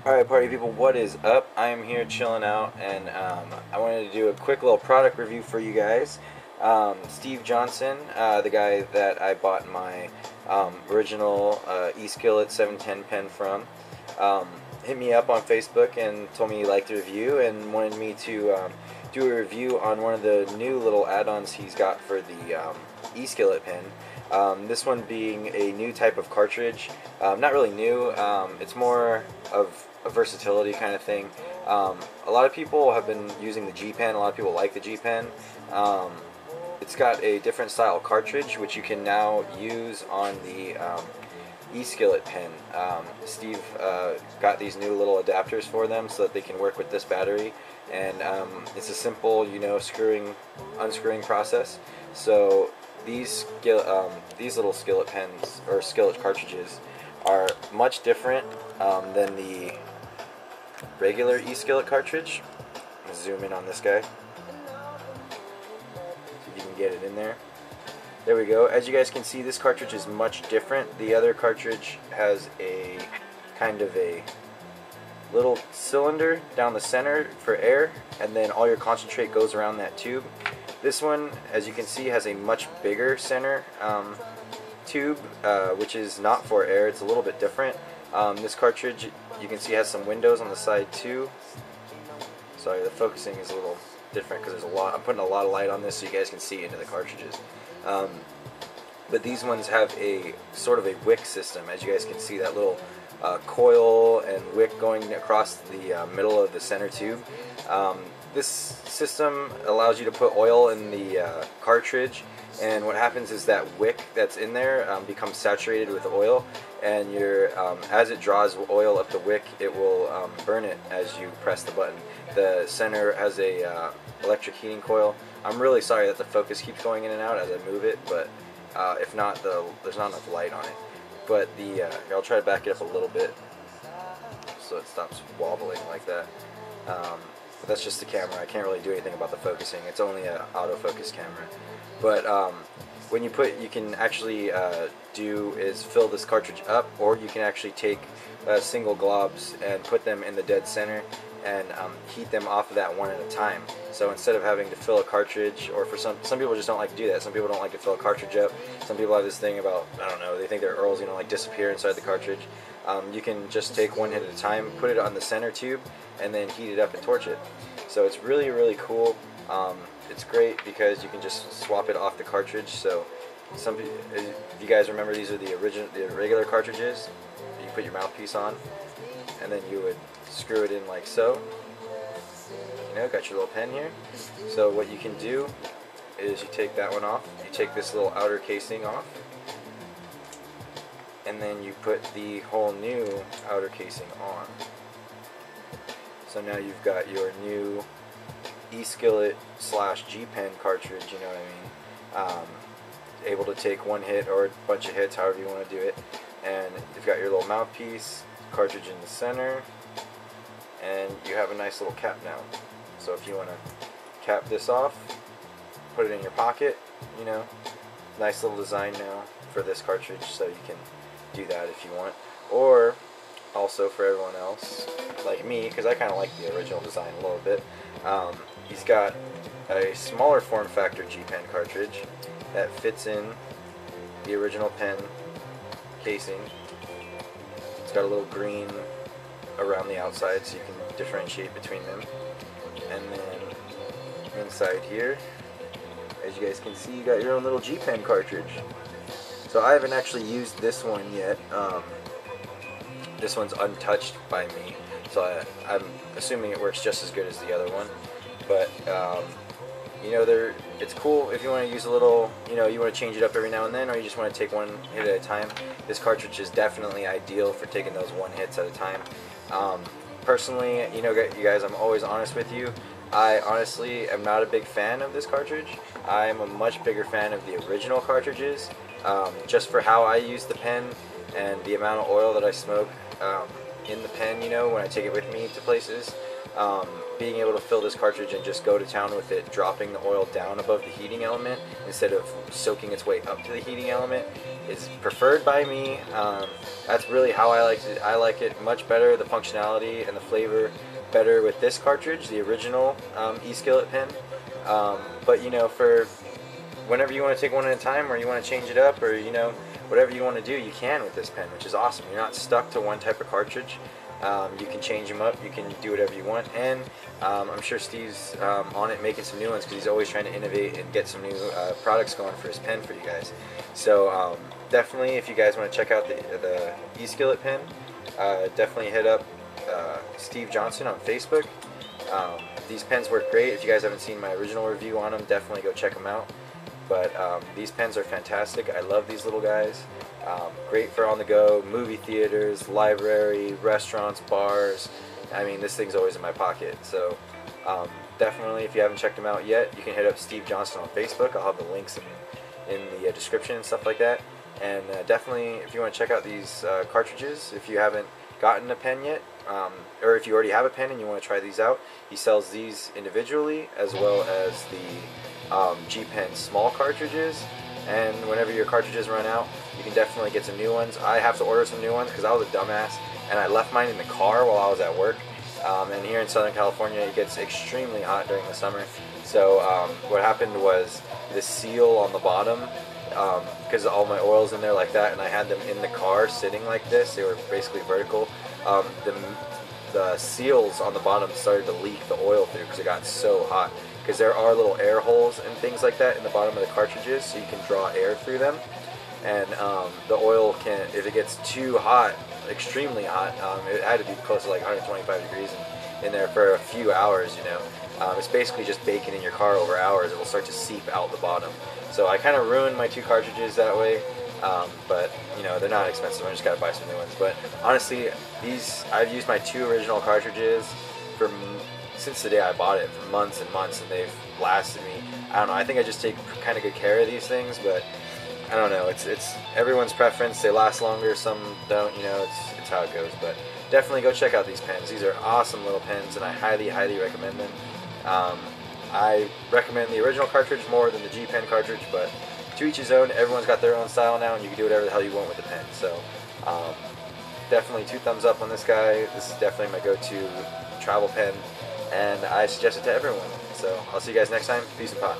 Alright, party people, what is up? I am here chilling out, and I wanted to do a quick little product review for you guys. Steve Johnson, the guy that I bought my original E-Skillet 7.10 pen from, hit me up on Facebook and told me he liked the review and wanted me to do a review on one of the new little add-ons he's got for the E-Skillet pen. This one being a new type of cartridge. Not really new, it's more of a versatility kind of thing. A lot of people have been using the G pen, a lot of people like the G pen. It's got a different style cartridge which you can now use on the E-Skillet pen. Steve got these new little adapters for them so that they can work with this battery, and it's a simple, unscrewing process. So these little skillet pens or skillet cartridges are much different than the regular E-Skillet cartridge. I'm gonna zoom in on this guy so you can get it in there. There we go. As you guys can see, this cartridge is much different. The other cartridge has a kind of a little cylinder down the center for air, and then all your concentrate goes around that tube. This one, as you can see, has a much bigger center tube, which is not for air. It's a little bit different. This cartridge, you can see, has some windows on the side too. Sorry, the focusing is a little different because there's a lot. I'm putting a lot of light on this so you guys can see into the cartridges. But these ones have a sort of a wick system. As you guys can see, that little coil and wick going across the middle of the center tube. This system allows you to put oil in the cartridge, and what happens is that wick that's in there becomes saturated with oil, and as it draws oil up the wick, it will burn it as you press the button. The center has a electric heating coil. I'm really sorry that the focus keeps going in and out as I move it, but if not, there's not enough light on it. But here, I'll try to back it up a little bit so it stops wobbling like that. But that's just the camera. I can't really do anything about the focusing. It's only an autofocus camera. But when you can actually do is fill this cartridge up, or you can actually take single globs and put them in the dead center and heat them off of that one at a time. So instead of having to fill a cartridge, or for some people just don't like to do that. Some people don't like to fill a cartridge up. Some people have this thing about, I don't know, they think their Earl's gonna like disappear inside the cartridge. You can just take one hit at a time, put it on the center tube, and then heat it up and torch it. So it's really, really cool. It's great because you can just swap it off the cartridge. So if you guys remember, these are the regular cartridges. You put your mouthpiece on, and then you would screw it in like so. Got your little pen here. So what you can do is you take that one off. You take this little outer casing off, and then you put the whole new outer casing on. So now you've got your new E-Skillet / G pen cartridge, you know what I mean? Able to take one hit or a bunch of hits, however you want to do it. And you've got your little mouthpiece, cartridge in the center, and you have a nice little cap now. So if you want to cap this off, put it in your pocket, nice little design now for this cartridge, so you can do that if you want. Or also for everyone else, like me, because I kind of like the original design a little bit, he's got a smaller form factor G pen cartridge that fits in the original pen casing. It's got a little green around the outside so you can differentiate between them. And then inside here, as you guys can see, you got your own little G pen cartridge. So I haven't actually used this one yet. This one's untouched by me, so I'm assuming it works just as good as the other one. But it's cool if you want to use a little, you want to change it up every now and then, or you just want to take one hit at a time. This cartridge is definitely ideal for taking those one hits at a time. Personally, you guys, I'm always honest with you. I honestly am not a big fan of this cartridge. I'm a much bigger fan of the original cartridges, just for how I use the pen and the amount of oil that I smoke in the pen, when I take it with me to places. being able to fill this cartridge and just go to town with it, dropping the oil down above the heating element instead of soaking its way up to the heating element, is preferred by me. That's really how I like it. I like it much better, the functionality and the flavor better with this cartridge, the original E-Skillet pen. But you know, for whenever you want to take one at a time, or you want to change it up, or you know, whatever you want to do, you can with this pen, which is awesome. You're not stuck to one type of cartridge. You can change them up, you can do whatever you want, and I'm sure Steve's on it making some new ones, because he's always trying to innovate and get some new products going for his pen for you guys. So definitely, if you guys want to check out the E-Skillet pen, definitely hit up Steve Johnson on Facebook. These pens work great. If you guys haven't seen my original review on them, definitely go check them out. But these pens are fantastic. I love these little guys. Great for on the go, movie theaters, library, restaurants, bars. I mean, this thing's always in my pocket. So definitely, if you haven't checked them out yet, you can hit up Steve Johnson on Facebook. I'll have the links in the description and stuff like that. And definitely, if you want to check out these cartridges, if you haven't gotten a pen yet, or if you already have a pen and you want to try these out, he sells these individually as well as the G-Pen small cartridges. And whenever your cartridges run out, you can definitely get some new ones. I have to order some new ones because I was a dumbass and I left mine in the car while I was at work. And here in Southern California, it gets extremely hot during the summer. So what happened was the seal on the bottom, because all my oil's in there like that, and I had them in the car sitting like this. They were basically vertical. The seals on the bottom started to leak the oil through because it got so hot. Because there are little air holes and things like that in the bottom of the cartridges, so you can draw air through them. And the oil can, if it gets too hot, extremely hot, it had to be close to like 125 degrees in there for a few hours, you know. It's basically just baking in your car over hours. It will start to seep out the bottom. So I kind of ruined my two cartridges that way. But you know, they're not expensive. I just gotta buy some new ones. But honestly, I've used my two original cartridges since the day I bought it, for months and months, and they've lasted me. I don't know. I think I just take kind of good care of these things, but I don't know. It's everyone's preference. They last longer, some don't. You know, it's how it goes. But definitely go check out these pens. These are awesome little pens, and I highly, highly recommend them. I recommend the original cartridge more than the G-Pen cartridge, but to each his own. Everyone's got their own style now, and you can do whatever the hell you want with the pen. So definitely 2 thumbs up on this guy. This is definitely my go-to travel pen, and I suggest it to everyone. So I'll see you guys next time. Peace and pot.